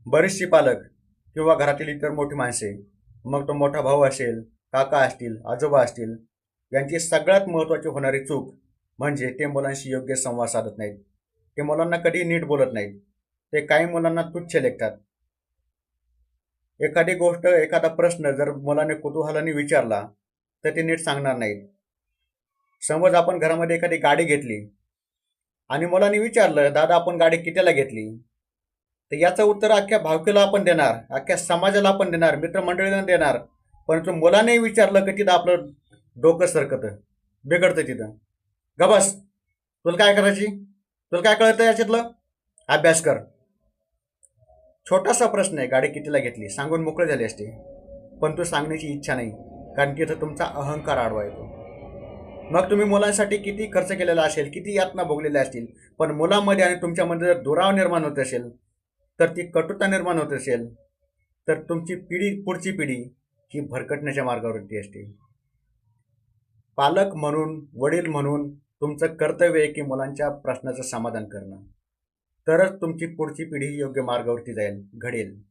बरीचशी पालक किंवा घरातील इतर मोठी माणसे, मग तो मोठा भाऊ असेल, काका असतील, आजोबा असतील, यांची सगळ्यात महत्त्वाची होणारी चूक म्हणजे ते मुलांशी योग्य संवाद साधत नाहीत. ते मुलांना कधी नीट बोलत नाहीत. ते काही मुलांना तुच्छ लेखतात. एखादी गोष्ट, एखादा प्रश्न जर मुलाने कुतूहलाने विचारला, तर ते नीट सांगणार नाहीत. समज आपण घरामध्ये एखादी गाडी घेतली आणि मुलांनी विचारलं, दादा आपण गाडी कितीला घेतली? तर याचं उत्तर अख्ख्या भावकीला आपण देणार, अख्ख्या समाजाला आपण देणार, मित्रमंडळींना देणार. परंतु मुलाने विचारलं की तिथं आपलं डोकं सरकतं, बिघडतं तिथं. गबस, तुला काय करायची? तुला काय कळतं याच्यातलं? अभ्यास कर. छोटासा प्रश्न आहे, गाडी कितीला घेतली सांगून मोकळे झाले असते, पण तू सांगण्याची इच्छा नाही, कारण की इथं तुमचा अहंकार आडवा येतो. मग तुम्ही मुलांसाठी किती खर्च केलेला असेल, किती यातना भोगलेल्या असतील, पण मुलांमध्ये आणि तुमच्यामध्ये जर दुरावा निर्माण होत असेल, तर ती कटुता निर्माण होत असेल, तर तुमची पिढी, पुढची पिढी ही भरकटण्याच्या मार्गावरती असते. पालक म्हणून, वडील म्हणून तुमचं कर्तव्य आहे की मुलांच्या प्रश्नाचं समाधान करणं. तरच तुमची पुढची पिढी योग्य मार्गावरती जाईल, घडेल.